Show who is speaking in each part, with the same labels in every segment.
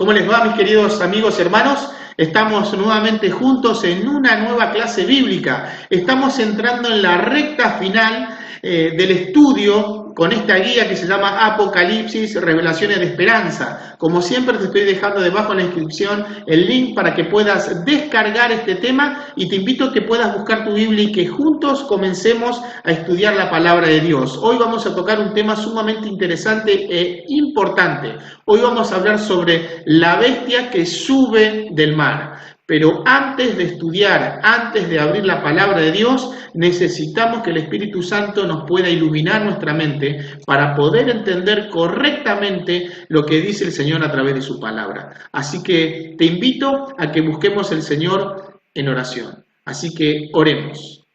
Speaker 1: ¿Cómo les va, mis queridos amigos y hermanos? Estamos nuevamente juntos en una nueva clase bíblica. Estamos entrando en la recta final del estudio con esta guía que se llama Apocalipsis, Revelaciones de Esperanza. Como siempre te estoy dejando debajo en la descripción el link para que puedas descargar este tema y te invito a que puedas buscar tu Biblia y que juntos comencemos a estudiar la palabra de Dios. Hoy vamos a tocar un tema sumamente interesante e importante. Hoy vamos a hablar sobre la bestia que sube del mar. Pero antes de estudiar, antes de abrir la palabra de Dios, necesitamos que el Espíritu Santo nos pueda iluminar nuestra mente para poder entender correctamente lo que dice el Señor a través de su palabra. Así que te invito a que busquemos al Señor en oración. Así que oremos.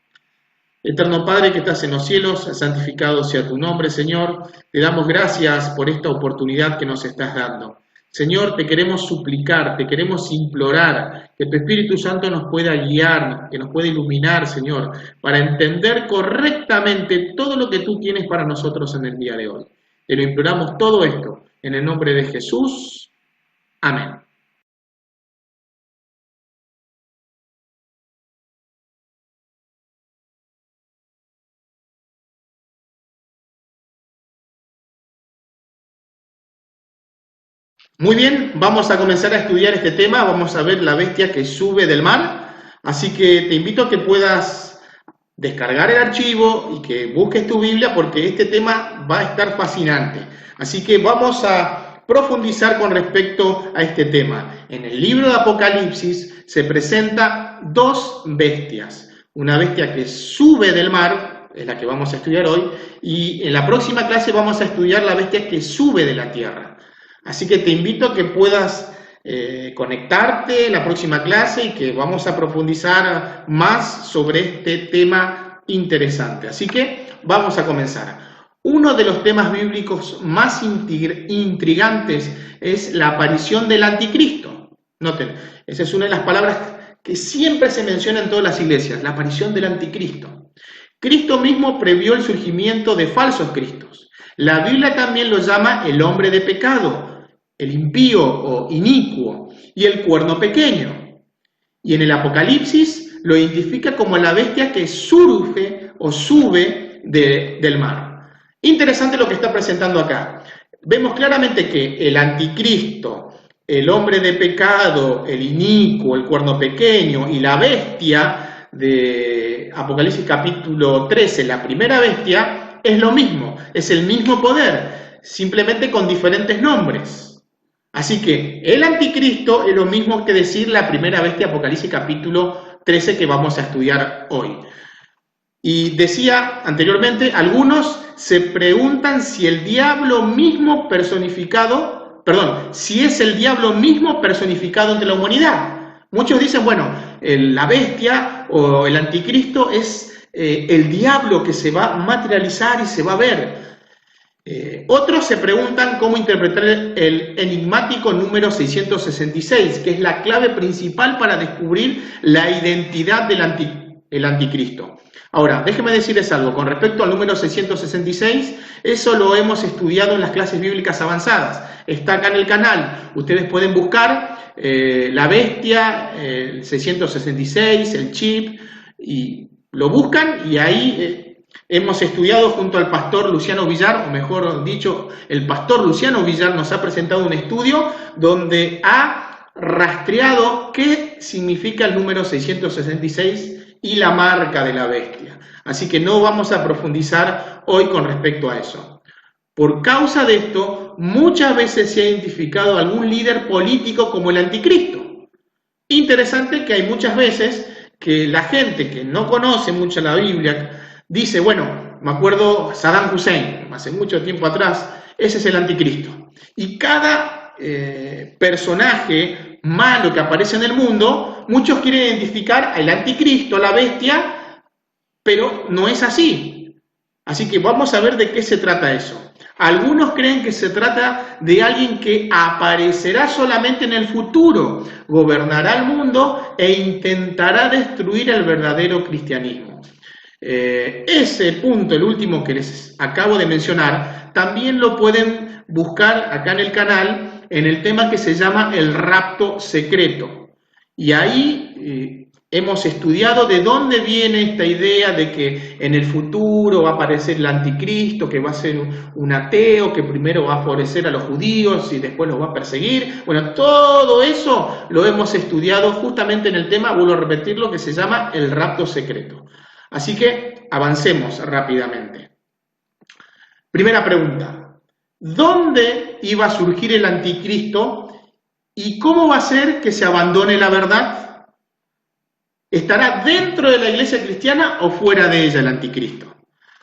Speaker 1: Eterno Padre que estás en los cielos, santificado sea tu nombre, Señor. Te damos gracias por esta oportunidad que nos estás dando. Señor, te queremos suplicar, te queremos implorar que tu Espíritu Santo nos pueda guiar, que nos pueda iluminar, Señor, para entender correctamente todo lo que tú tienes para nosotros en el día de hoy. Te lo imploramos todo esto en el nombre de Jesús. Amén. Muy bien, vamos a comenzar a estudiar este tema, vamos a ver la bestia que sube del mar, así que te invito a que puedas descargar el archivo y que busques tu Biblia porque este tema va a estar fascinante. Así que vamos a profundizar con respecto a este tema. En el libro de Apocalipsis se presenta dos bestias, una bestia que sube del mar, es la que vamos a estudiar hoy, y en la próxima clase vamos a estudiar la bestia que sube de la tierra. Así que te invito a que puedas conectarte en la próxima clase y que vamos a profundizar más sobre este tema interesante. Así que vamos a comenzar. Uno de los temas bíblicos más intrigantes es la aparición del anticristo. Noten, esa es una de las palabras que siempre se menciona en todas las iglesias, la aparición del anticristo. Cristo mismo previó el surgimiento de falsos cristos. La Biblia también lo llama el hombre de pecado, el impío o inicuo, y el cuerno pequeño. Y en el Apocalipsis lo identifica como la bestia que surge o sube del mar. Interesante lo que está presentando acá. Vemos claramente que el anticristo, el hombre de pecado, el inicuo, el cuerno pequeño y la bestia de Apocalipsis capítulo 13, la primera bestia, es lo mismo, es el mismo poder, simplemente con diferentes nombres. Así que el anticristo es lo mismo que decir la primera bestia, Apocalipsis capítulo 13, que vamos a estudiar hoy. Y decía anteriormente, algunos se preguntan si el diablo mismo personificado, si es el diablo mismo personificado entre la humanidad. Muchos dicen, bueno, la bestia o el anticristo es el diablo que se va a materializar y se va a ver. Otros se preguntan cómo interpretar el enigmático número 666, que es la clave principal para descubrir la identidad del anticristo. Ahora, déjenme decirles algo, con respecto al número 666, eso lo hemos estudiado en las clases bíblicas avanzadas. Está acá en el canal, ustedes pueden buscar la bestia, el 666, el chip, y lo buscan y ahí... hemos estudiado junto al pastor Luciano Villar, o mejor dicho, el pastor Luciano Villar nos ha presentado un estudio donde ha rastreado qué significa el número 666 y la marca de la bestia. Así que no vamos a profundizar hoy con respecto a eso. Por causa de esto, muchas veces se ha identificado a algún líder político como el anticristo. Interesante que hay muchas veces que la gente que no conoce mucho la Biblia dice, bueno, me acuerdo Saddam Hussein, hace mucho tiempo atrás, ese es el anticristo. Y cada personaje malo que aparece en el mundo, muchos quieren identificar al anticristo, la bestia, pero no es así. Así que vamos a ver de qué se trata eso. Algunos creen que se trata de alguien que aparecerá solamente en el futuro, gobernará el mundo e intentará destruir el verdadero cristianismo. Ese punto, el último que les acabo de mencionar, también lo pueden buscar acá en el canal en el tema que se llama el rapto secreto. Y ahí hemos estudiado de dónde viene esta idea de que en el futuro va a aparecer el anticristo, que va a ser un ateo, que primero va a favorecer a los judíos y después los va a perseguir. Bueno, todo eso lo hemos estudiado justamente en el tema, vuelvo a repetirlo, que se llama el rapto secreto. Así que avancemos rápidamente. Primera pregunta, ¿dónde iba a surgir el anticristo y cómo va a ser que se abandone la verdad? ¿Estará dentro de la iglesia cristiana o fuera de ella el anticristo?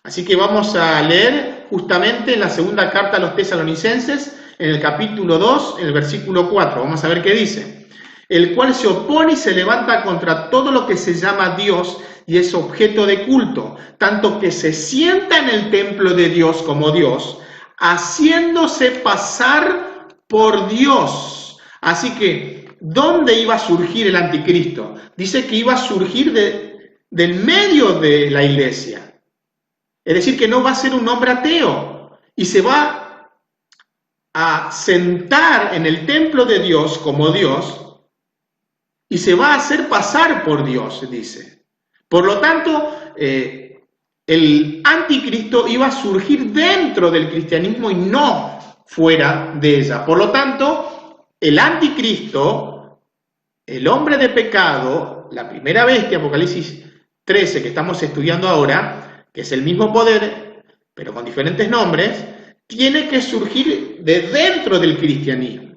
Speaker 1: Así que vamos a leer justamente en la segunda carta a los tesalonicenses, en el capítulo 2, en el versículo 4. Vamos a ver qué dice. El cual se opone y se levanta contra todo lo que se llama Dios y es objeto de culto, tanto que se sienta en el templo de Dios como Dios, haciéndose pasar por Dios. Así que, ¿dónde iba a surgir el anticristo? Dice que iba a surgir del medio de la iglesia. Es decir, que no va a ser un hombre ateo y se va a sentar en el templo de Dios como Dios y se va a hacer pasar por Dios, dice. Por lo tanto, el anticristo iba a surgir dentro del cristianismo y no fuera de ella. Por lo tanto, el anticristo, el hombre de pecado, la primera bestia, Apocalipsis 13, que estamos estudiando ahora, que es el mismo poder, pero con diferentes nombres, tiene que surgir de dentro del cristianismo.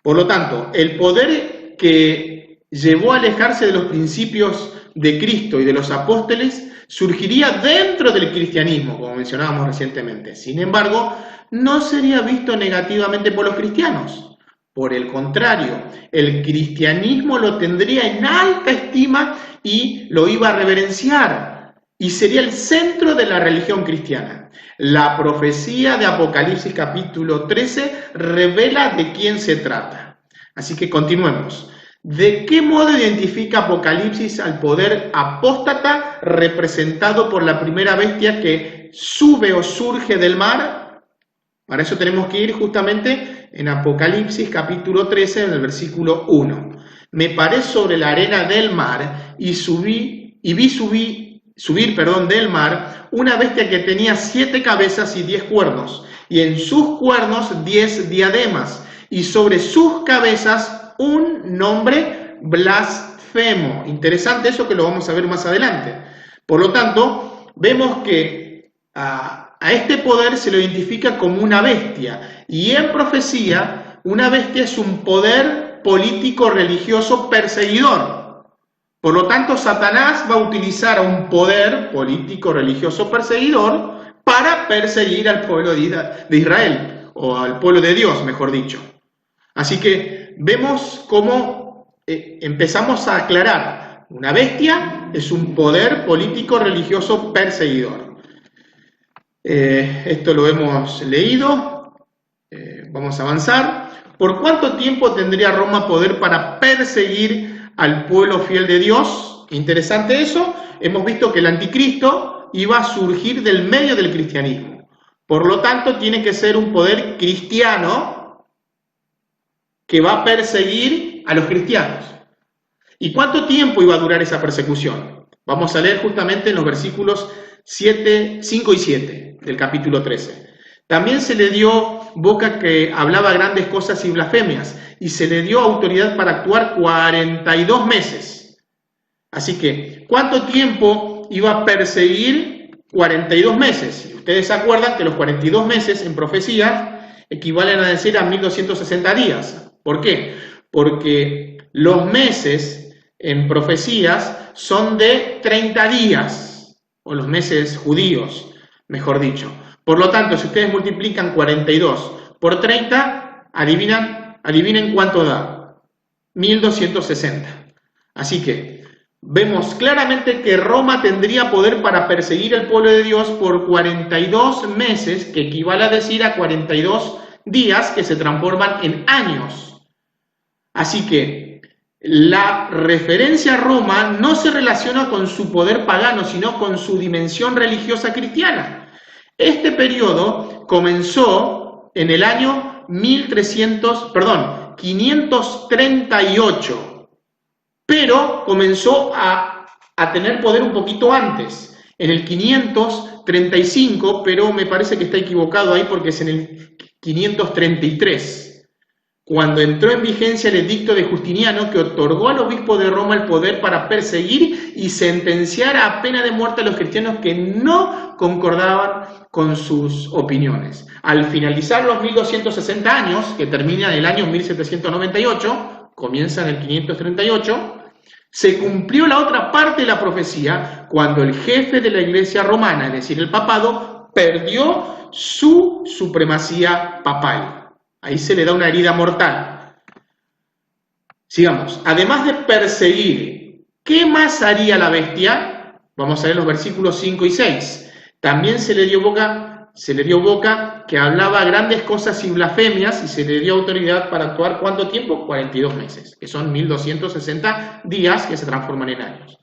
Speaker 1: Por lo tanto, el poder que llevó a alejarse de los principios de Cristo y de los apóstoles surgiría dentro del cristianismo, como mencionábamos recientemente. Sin embargo, no sería visto negativamente por los cristianos. Por el contrario, el cristianismo lo tendría en alta estima y lo iba a reverenciar. Y sería el centro de la religión cristiana. La profecía de Apocalipsis capítulo 13 revela de quién se trata. Así que continuemos. ¿De qué modo identifica Apocalipsis al poder apóstata representado por la primera bestia que sube o surge del mar? Para eso tenemos que ir justamente en Apocalipsis capítulo 13, en el versículo 1. Me paré sobre la arena del mar y vi subir del mar una bestia que tenía 7 cabezas y 10 cuernos, y en sus cuernos 10 diademas, y sobre sus cabezas un nombre blasfemo. Interesante eso, que lo vamos a ver más adelante. Por lo tanto, vemos que a este poder se lo identifica como una bestia, y en profecía una bestia es un poder político religioso perseguidor. Por lo tanto, Satanás va a utilizar a un poder político religioso perseguidor para perseguir al pueblo de Israel, o al pueblo de Dios, mejor dicho. Así que vemos cómo empezamos a aclarar. Una bestia es un poder político religioso perseguidor. Esto lo hemos leído. Vamos a avanzar. ¿Por cuánto tiempo tendría Roma poder para perseguir al pueblo fiel de Dios? Interesante eso. Hemos visto que el anticristo iba a surgir del medio del cristianismo. Por lo tanto, tiene que ser un poder cristiano que va a perseguir a los cristianos. ¿Y cuánto tiempo iba a durar esa persecución? Vamos a leer justamente en los versículos 5 y 7 del capítulo 13. También se le dio boca que hablaba grandes cosas y blasfemias, y se le dio autoridad para actuar 42 meses. Así que, ¿cuánto tiempo iba a perseguir? 42 meses. Y ustedes se acuerdan que los 42 meses en profecía equivalen a decir a 1260 días. ¿Por qué? Porque los meses en profecías son de 30 días, o los meses judíos, mejor dicho. Por lo tanto, si ustedes multiplican 42 por 30, adivinen cuánto da. 1260. Así que vemos claramente que Roma tendría poder para perseguir al pueblo de Dios por 42 meses, que equivale a decir a 42 días que se transforman en años. Así que la referencia a Roma no se relaciona con su poder pagano, sino con su dimensión religiosa cristiana. Este periodo comenzó en el año 538, pero comenzó a tener poder un poquito antes, en el 535, pero me parece que está equivocado ahí porque es en el 533. Cuando entró en vigencia el edicto de Justiniano, que otorgó al obispo de Roma el poder para perseguir y sentenciar a pena de muerte a los cristianos que no concordaban con sus opiniones. Al finalizar los 1260 años, que termina en el año 1798, comienza en el 538, se cumplió la otra parte de la profecía cuando el jefe de la Iglesia romana, es decir, el papado, perdió su supremacía papal. Ahí se le da una herida mortal. Sigamos. Además de perseguir, ¿qué más haría la bestia? Vamos a ver los versículos 5 y 6. También se le dio boca que hablaba grandes cosas y blasfemias, y se le dio autoridad para actuar ¿cuánto tiempo? 42 meses, que son 1260 días que se transforman en años.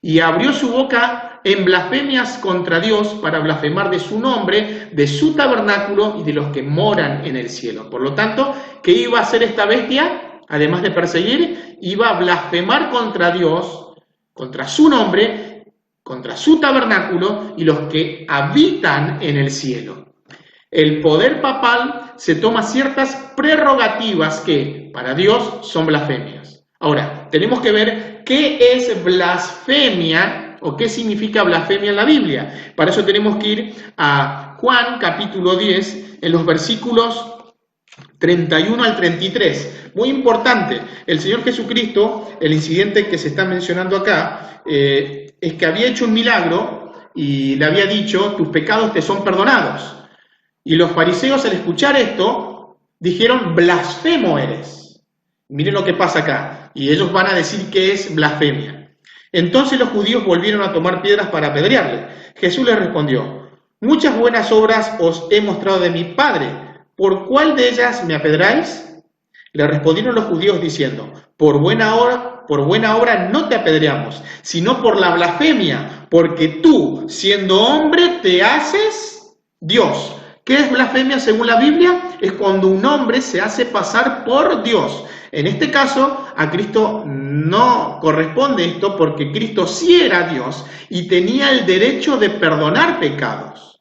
Speaker 1: Y abrió su boca en blasfemias contra Dios para blasfemar de su nombre, de su tabernáculo y de los que moran en el cielo. Por lo tanto, ¿qué iba a hacer esta bestia? Además de perseguir, iba a blasfemar contra Dios, contra su nombre, contra su tabernáculo y los que habitan en el cielo. El poder papal se toma ciertas prerrogativas que, para Dios, son blasfemias. Ahora, tenemos que ver qué es blasfemia o qué significa blasfemia en la Biblia. Para eso tenemos que ir a Juan capítulo 10, en los versículos 31 al 33. Muy importante, el Señor Jesucristo, el incidente que se está mencionando acá, es que había hecho un milagro y le había dicho, tus pecados te son perdonados. Y los fariseos al escuchar esto, dijeron, blasfemo eres. Miren lo que pasa acá. Y ellos van a decir que es blasfemia. Entonces los judíos volvieron a tomar piedras para apedrearle. Jesús les respondió, muchas buenas obras os he mostrado de mi Padre. ¿Por cuál de ellas me apedráis? Le respondieron los judíos diciendo, por buena obra no te apedreamos, sino por la blasfemia, porque tú, siendo hombre, te haces Dios. ¿Qué es blasfemia según la Biblia? Es cuando un hombre se hace pasar por Dios. En este caso, a Cristo no corresponde esto porque Cristo sí era Dios y tenía el derecho de perdonar pecados.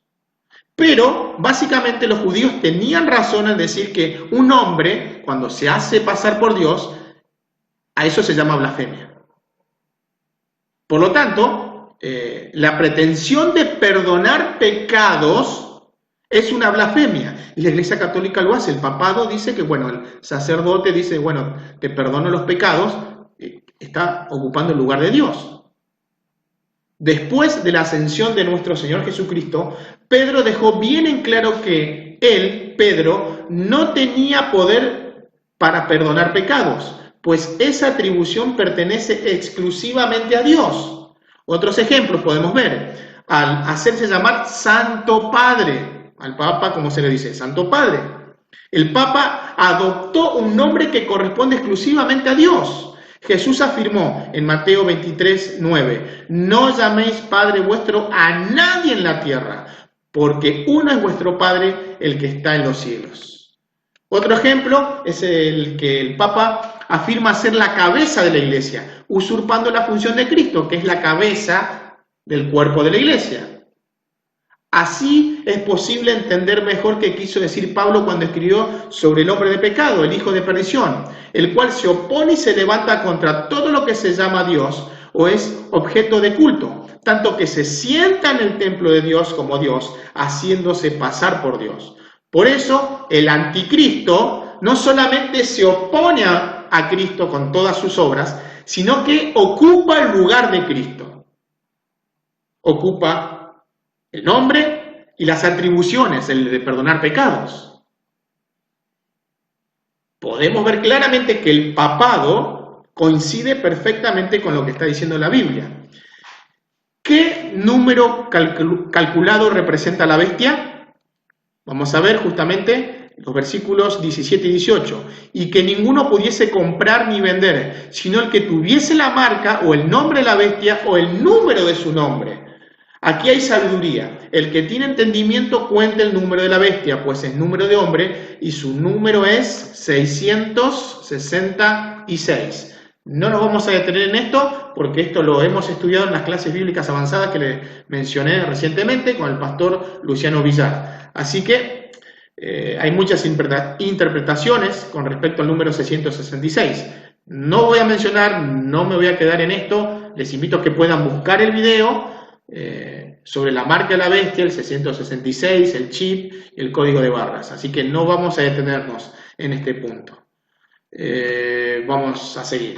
Speaker 1: Pero, básicamente, los judíos tenían razón en decir que un hombre, cuando se hace pasar por Dios, a eso se llama blasfemia. Por lo tanto, la pretensión de perdonar pecados es una blasfemia. Y la Iglesia Católica lo hace. El papado dice que, bueno, el sacerdote dice, bueno, te perdono los pecados, está ocupando el lugar de Dios. Después de la ascensión de nuestro Señor Jesucristo, Pedro dejó bien en claro que él, Pedro, no tenía poder para perdonar pecados, pues esa atribución pertenece exclusivamente a Dios. Otros ejemplos podemos ver. Al hacerse llamar Santo Padre, al Papa, como se le dice, Santo Padre. El Papa adoptó un nombre que corresponde exclusivamente a Dios. Jesús afirmó en Mateo 23, 9, no llaméis Padre vuestro a nadie en la tierra, porque uno es vuestro Padre, el que está en los cielos. Otro ejemplo es el que el Papa afirma ser la cabeza de la Iglesia, usurpando la función de Cristo, que es la cabeza del cuerpo de la Iglesia. Así es posible entender mejor qué quiso decir Pablo cuando escribió sobre el hombre de pecado, el hijo de perdición, el cual se opone y se levanta contra todo lo que se llama Dios o es objeto de culto, tanto que se sienta en el templo de Dios como Dios, haciéndose pasar por Dios. Por eso el anticristo no solamente se opone a Cristo con todas sus obras, sino que ocupa el lugar de Cristo. Ocupa el nombre y las atribuciones, el de perdonar pecados. Podemos ver claramente que el papado coincide perfectamente con lo que está diciendo la Biblia. ¿Qué número calculado representa la bestia? Vamos a ver justamente los versículos 17 y 18. Y que ninguno pudiese comprar ni vender, sino el que tuviese la marca o el nombre de la bestia o el número de su nombre. Aquí hay sabiduría. El que tiene entendimiento cuenta el número de la bestia, pues es número de hombre y su número es 666. No nos vamos a detener en esto porque esto lo hemos estudiado en las clases bíblicas avanzadas que les mencioné recientemente con el pastor Luciano Villar. Así que hay muchas interpretaciones con respecto al número 666. No voy a mencionar, no me voy a quedar en esto. Les invito a que puedan buscar el video sobre la marca de la bestia, el 666, el chip y el código de barras. Así que no vamos a detenernos en este punto. Vamos a seguir.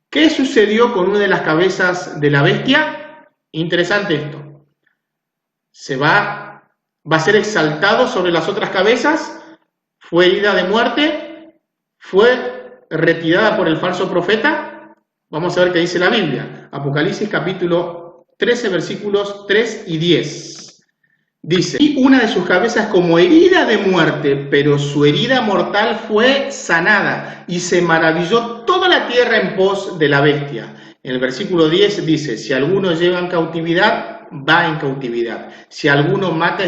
Speaker 1: ¿Qué sucedió con una de las cabezas de la bestia? Interesante esto. Va a ser exaltado sobre las otras cabezas, fue herida de muerte, fue retirada por el falso profeta. Vamos a ver qué dice la Biblia. Apocalipsis capítulo 13, versículos 3 y 10. Dice, y una de sus cabezas como herida de muerte, pero su herida mortal fue sanada, y se maravilló toda la tierra en pos de la bestia. En el versículo 10 dice, si alguno lleva en cautividad, va en cautividad. Si alguno mata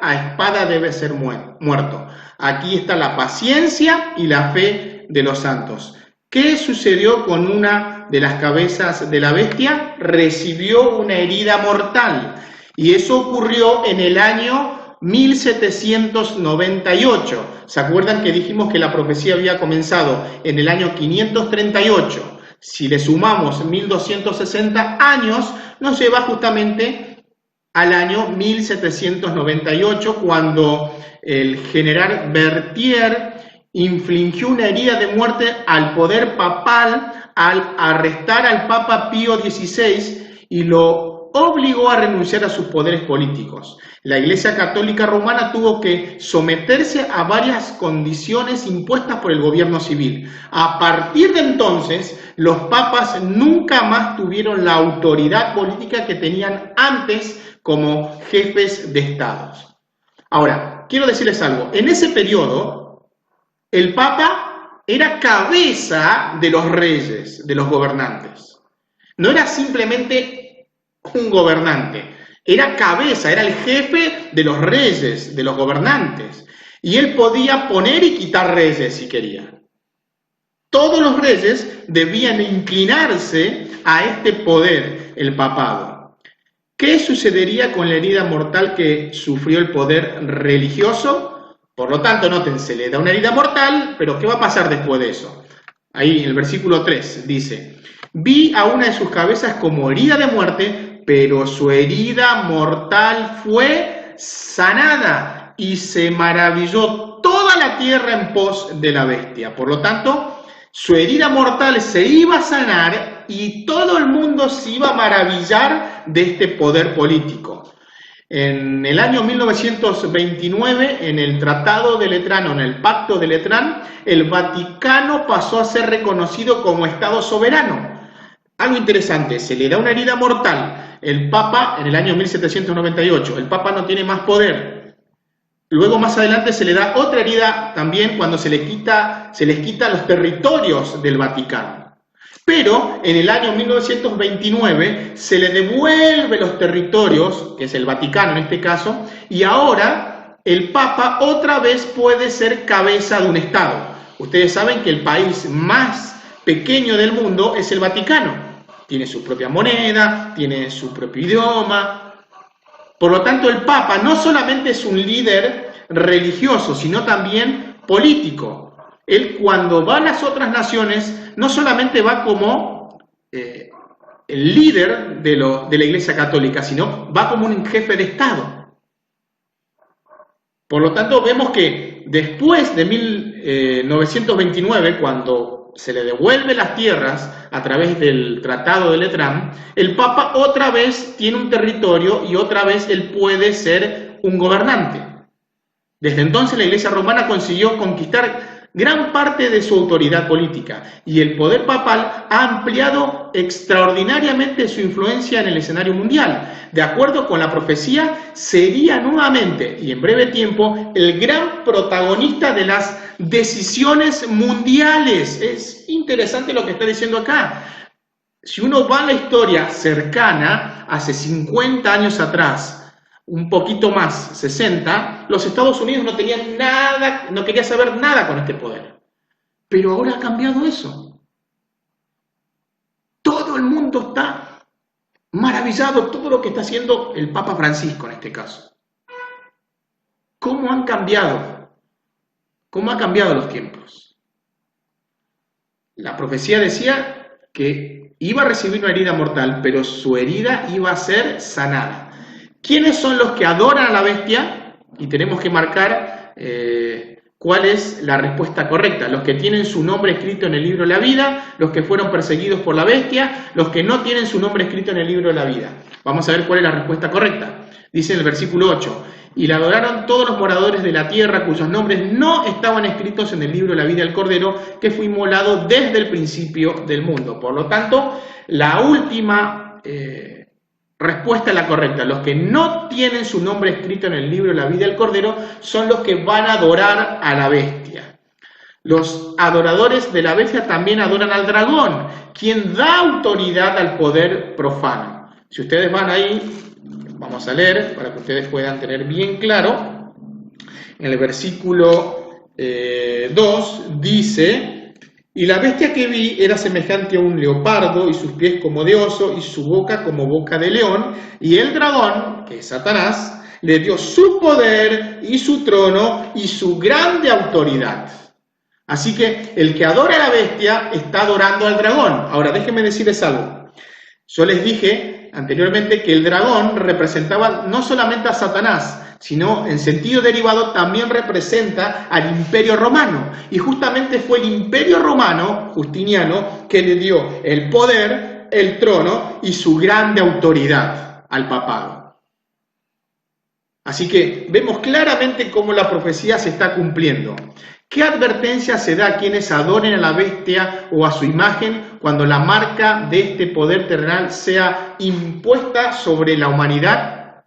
Speaker 1: a espada debe ser muerto. Aquí está la paciencia y la fe de los santos. ¿Qué sucedió con una de las cabezas de la bestia? Recibió una herida mortal. Y eso ocurrió en el año 1798. ¿Se acuerdan que dijimos que la profecía había comenzado en el año 538? Si le sumamos 1260 años, nos lleva justamente al año 1798, cuando el general Berthier infligió una herida de muerte al poder papal al arrestar al Papa Pío XVI y lo obligó a renunciar a sus poderes políticos. La Iglesia Católica Romana tuvo que someterse a varias condiciones impuestas por el gobierno civil. A partir de entonces, los papas nunca más tuvieron la autoridad política que tenían antes como jefes de estados. Ahora, quiero decirles algo. En ese periodo, el papa era cabeza de los reyes, de los gobernantes. No era simplemente un gobernante, era cabeza, era el jefe de los reyes, de los gobernantes, y él podía poner y quitar reyes si quería. Todos los reyes debían inclinarse a este poder, el papado. ¿Qué sucedería con la herida mortal que sufrió el poder religioso? Por lo tanto, noten, se le da una herida mortal, pero ¿qué va a pasar después de eso? Ahí, en el versículo 3 dice, vi a una de sus cabezas como herida de muerte, pero su herida mortal fue sanada y se maravilló toda la tierra en pos de la bestia. Por lo tanto, su herida mortal se iba a sanar y todo el mundo se iba a maravillar de este poder político. En el año 1929, en el Tratado de Letrán, o en el Pacto de Letrán, el Vaticano pasó a ser reconocido como Estado soberano. Algo interesante, se le da una herida mortal. El Papa, en el año 1798, el Papa no tiene más poder. Luego, más adelante, se le da otra herida también cuando se les quita los territorios del Vaticano. Pero en el año 1929 se le devuelve los territorios, que es el Vaticano en este caso, y ahora el Papa otra vez puede ser cabeza de un Estado. Ustedes saben que el país más pequeño del mundo es el Vaticano. Tiene su propia moneda, tiene su propio idioma. Por lo tanto, el Papa no solamente es un líder religioso, sino también político. Él, cuando va a las otras naciones, no solamente va como el líder de la Iglesia Católica, sino va como un jefe de Estado. Por lo tanto, vemos que después de 1929, cuando se le devuelve las tierras a través del Tratado de Letrán, el Papa otra vez tiene un territorio y otra vez él puede ser un gobernante. Desde entonces la Iglesia Romana consiguió conquistar gran parte de su autoridad política y el poder papal ha ampliado extraordinariamente su influencia en el escenario mundial. De acuerdo con la profecía, sería nuevamente y en breve tiempo el gran protagonista de las decisiones mundiales. Es interesante lo que está diciendo acá. si uno va a la historia cercana, hace 50 años atrás, un poquito más, 60, los Estados Unidos no tenían nada, no quería saber nada con este poder. Pero ahora ha cambiado eso. Todo el mundo está maravillado, todo lo que está haciendo el Papa Francisco en este caso. ¿Cómo han cambiado? ¿Cómo han cambiado los tiempos? La profecía decía que iba a recibir una herida mortal, pero su herida iba a ser sanada. ¿Quiénes son los que adoran a la bestia? Y tenemos que marcar cuál es la respuesta correcta. Los que tienen su nombre escrito en el libro de la vida, los que fueron perseguidos por la bestia, los que no tienen su nombre escrito en el libro de la vida. Vamos a ver cuál es la respuesta correcta. Dice en el versículo 8, y la adoraron todos los moradores de la tierra cuyos nombres no estaban escritos en el libro de la vida del Cordero, que fue inmolado desde el principio del mundo. Por lo tanto, la última respuesta es la correcta. Los que no tienen su nombre escrito en el libro de la vida del Cordero son los que van a adorar a la bestia. Los adoradores de la bestia también adoran al dragón, quien da autoridad al poder profano. Si ustedes van ahí, vamos a leer para que ustedes puedan tener bien claro. En el versículo 2 dice: y la bestia que vi era semejante a un leopardo, y sus pies como de oso, y su boca como boca de león, y el dragón, que es Satanás, le dio su poder y su trono y su grande autoridad. Así que el que adora a la bestia está adorando al dragón. Ahora, déjenme decirles algo. Yo les dije anteriormente que el dragón representaba no solamente a Satanás, sino en sentido derivado también representa al Imperio Romano. Y justamente fue el Imperio Romano, Justiniano, que le dio el poder, el trono y su grande autoridad al papado. Así que vemos claramente cómo la profecía se está cumpliendo. ¿Qué advertencia se da a quienes adoren a la bestia o a su imagen cuando la marca de este poder terrenal sea impuesta sobre la humanidad?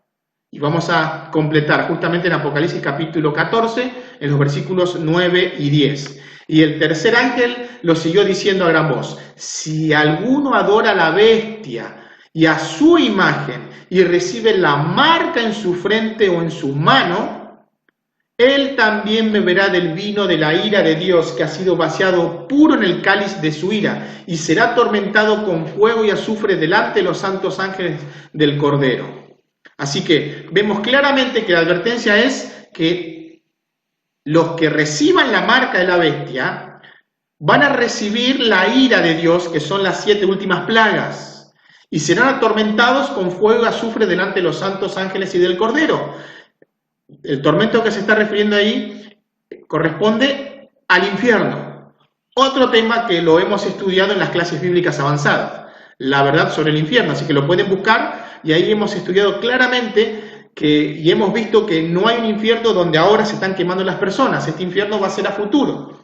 Speaker 1: Y vamos a completar justamente en Apocalipsis capítulo 14, en los versículos 9 y 10. Y el tercer ángel lo siguió diciendo a gran voz: si alguno adora a la bestia y a su imagen y recibe la marca en su frente o en su mano, él también beberá del vino de la ira de Dios, que ha sido vaciado puro en el cáliz de su ira, y será atormentado con fuego y azufre delante de los santos ángeles del Cordero. Así que vemos claramente que la advertencia es que los que reciban la marca de la bestia van a recibir la ira de Dios, que son las 7 últimas plagas, y serán atormentados con fuego y azufre delante de los santos ángeles y del Cordero. El tormento que se está refiriendo ahí corresponde al infierno. Otro tema que lo hemos estudiado en las clases bíblicas avanzadas, la verdad sobre el infierno, así que lo pueden buscar, y ahí hemos estudiado claramente y hemos visto que no hay un infierno donde ahora se están quemando las personas. Este infierno va a ser a futuro.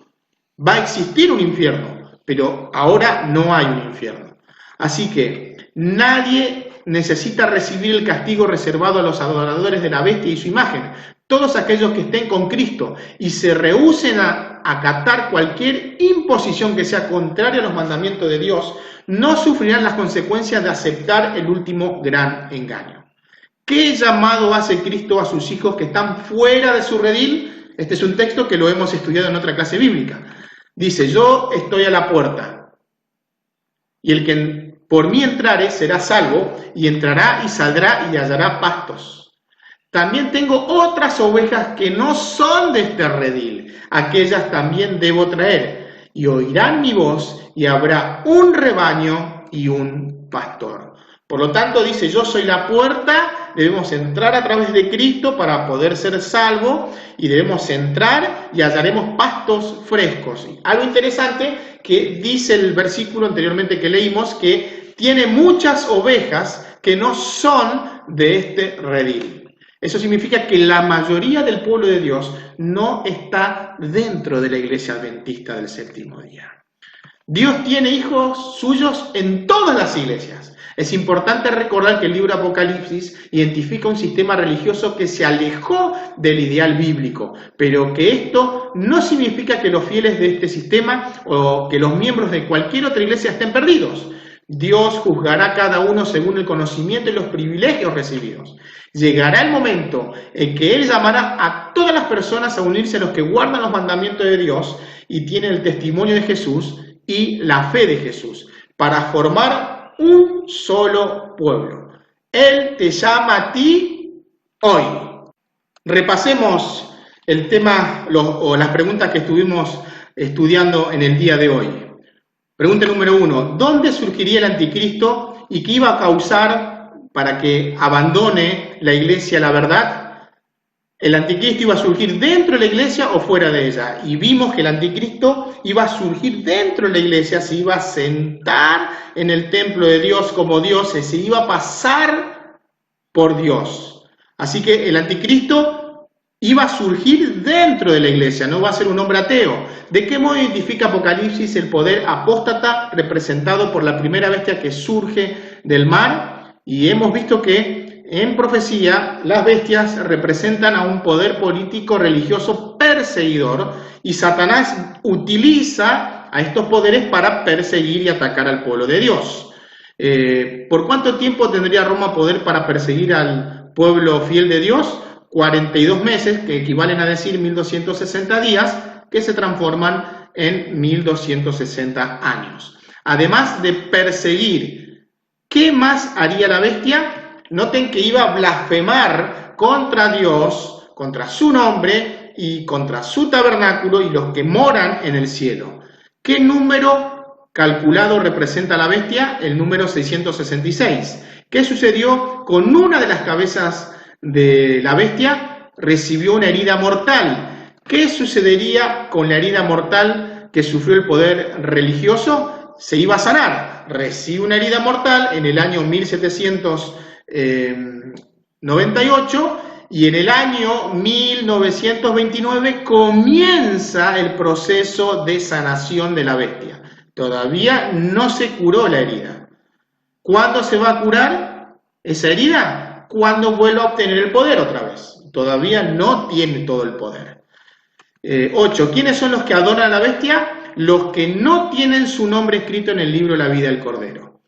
Speaker 1: Va a existir un infierno, pero ahora no hay un infierno. Así que nadie necesita recibir el castigo reservado a los adoradores de la bestia y su imagen. Todos aquellos que estén con Cristo y se rehúsen a acatar cualquier imposición que sea contraria a los mandamientos de Dios, no sufrirán las consecuencias de aceptar el último gran engaño. ¿Qué llamado hace Cristo a sus hijos que están fuera de su redil? Este es un texto que lo hemos estudiado en otra clase bíblica. Dice: yo estoy a la puerta, y el que por mí entrare será salvo, y entrará y saldrá y hallará pastos. También tengo otras ovejas que no son de este redil, aquellas también debo traer, y oirán mi voz, y habrá un rebaño y un pastor. Por lo tanto, dice: yo soy la puerta, debemos entrar a través de Cristo para poder ser salvos, y debemos entrar y hallaremos pastos frescos. Algo interesante que dice el versículo anteriormente que leímos, que tiene muchas ovejas que no son de este redil. Eso significa que la mayoría del pueblo de Dios no está dentro de la iglesia adventista del séptimo día. Dios tiene hijos suyos en todas las iglesias. Es importante recordar que el libro de Apocalipsis identifica un sistema religioso que se alejó del ideal bíblico, pero que esto no significa que los fieles de este sistema o que los miembros de cualquier otra iglesia estén perdidos. Dios juzgará a cada uno según el conocimiento y los privilegios recibidos. Llegará el momento en que Él llamará a todas las personas a unirse a los que guardan los mandamientos de Dios y tienen el testimonio de Jesús y la fe de Jesús, para formar un solo pueblo. Él te llama a ti hoy. Repasemos el tema o las preguntas que estuvimos estudiando en el día de hoy. Pregunta número 1. ¿Dónde surgiría el anticristo y qué iba a causar para que abandone la iglesia la verdad? ¿El anticristo iba a surgir dentro de la iglesia o fuera de ella? Y vimos que el anticristo iba a surgir dentro de la iglesia, se iba a sentar en el templo de Dios como Dios, se iba a pasar por Dios. Así que el anticristo iba a surgir dentro de la iglesia, no va a ser un hombre ateo. ¿De qué modo identifica Apocalipsis el poder apóstata representado por la primera bestia que surge del mar? Y hemos visto que en profecía las bestias representan a un poder político religioso perseguidor y Satanás utiliza a estos poderes para perseguir y atacar al pueblo de Dios. ¿Por cuánto tiempo tendría Roma poder para perseguir al pueblo fiel de Dios? 42 meses, que equivalen a decir 1260 días, que se transforman en 1260 años. Además de perseguir, ¿qué más haría la bestia? Noten que iba a blasfemar contra Dios, contra su nombre y contra su tabernáculo y los que moran en el cielo. ¿Qué número calculado representa la bestia? El número 666. ¿Qué sucedió con una de las cabezas de la bestia? Recibió una herida mortal. ¿Qué sucedería con la herida mortal que sufrió el poder religioso? Se iba a sanar. Recibe una herida mortal en el año 1798 y en el año 1929 comienza el proceso de sanación de la bestia. Todavía no se curó la herida. ¿Cuándo se va a curar esa herida? Cuando vuelva a obtener el poder otra vez. Todavía no tiene todo el poder. 8. ¿Quiénes son los que adoran a la bestia? Los que no tienen su nombre escrito en el libro de la vida del Cordero.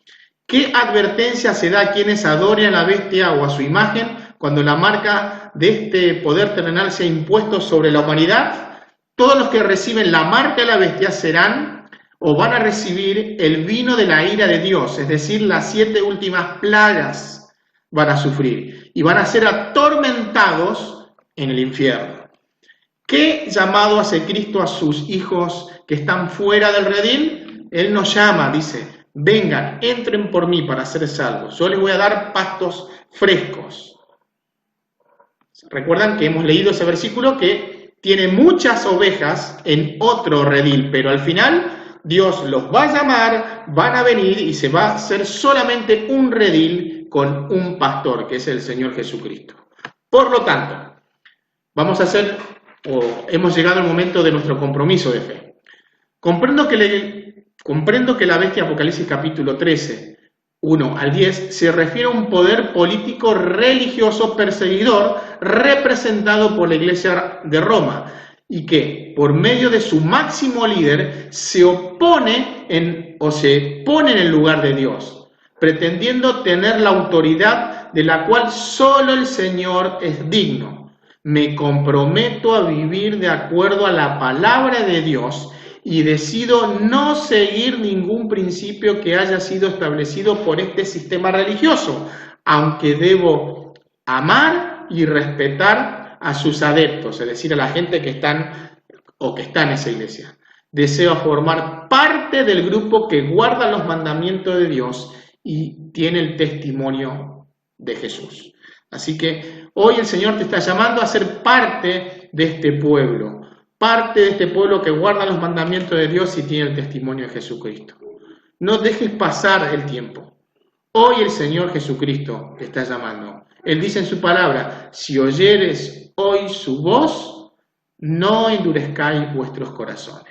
Speaker 1: ¿Qué advertencia se da a quienes adoren a la bestia o a su imagen cuando la marca de este poder terrenal sea impuesto sobre la humanidad? Todos los que reciben la marca de la bestia serán o van a recibir el vino de la ira de Dios, es decir, las 7 últimas plagas van a sufrir y van a ser atormentados en el infierno. ¿Qué llamado hace Cristo a sus hijos que están fuera del redil? Él nos llama, dice, vengan, entren por mí para ser salvos. Yo les voy a dar pastos frescos. Recuerdan que hemos leído ese versículo que tiene muchas ovejas en otro redil, pero al final Dios los va a llamar, van a venir y se va a hacer solamente un redil con un pastor, que es el Señor Jesucristo. Por lo tanto, hemos llegado al momento de nuestro compromiso de fe. Comprendo que la bestia Apocalipsis capítulo 13, 1 al 10, se refiere a un poder político religioso perseguidor representado por la Iglesia de Roma y que, por medio de su máximo líder, se pone en el lugar de Dios, pretendiendo tener la autoridad de la cual solo el Señor es digno. Me comprometo a vivir de acuerdo a la palabra de Dios y decido no seguir ningún principio que haya sido establecido por este sistema religioso, aunque debo amar y respetar a sus adeptos, es decir, a la gente que está en esa iglesia. Deseo formar parte del grupo que guarda los mandamientos de Dios y tiene el testimonio de Jesús. Así que hoy el Señor te está llamando a ser parte de este pueblo que guarda los mandamientos de Dios y tiene el testimonio de Jesucristo. No dejes pasar el tiempo. Hoy el Señor Jesucristo te está llamando. Él dice en su palabra, si oyeres hoy su voz, no endurezcáis vuestros corazones.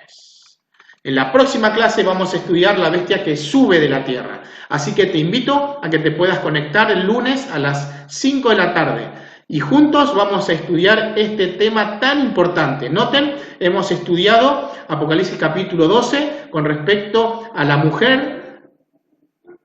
Speaker 1: En la próxima clase vamos a estudiar la bestia que sube de la tierra. Así que te invito a que te puedas conectar el lunes a las 5 de la tarde. Y juntos vamos a estudiar este tema tan importante. Noten, hemos estudiado Apocalipsis capítulo 12 con respecto a la mujer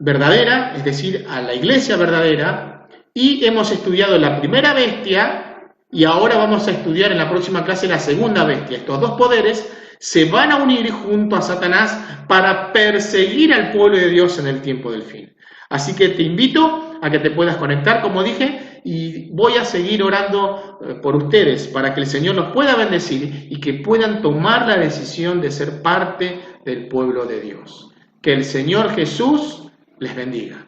Speaker 1: verdadera, es decir, a la iglesia verdadera, y hemos estudiado la primera bestia, y ahora vamos a estudiar en la próxima clase la segunda bestia. Estos dos poderes se van a unir junto a Satanás para perseguir al pueblo de Dios en el tiempo del fin. Así que te invito a que te puedas conectar, como dije, y voy a seguir orando por ustedes para que el Señor los pueda bendecir y que puedan tomar la decisión de ser parte del pueblo de Dios. Que el Señor Jesús les bendiga.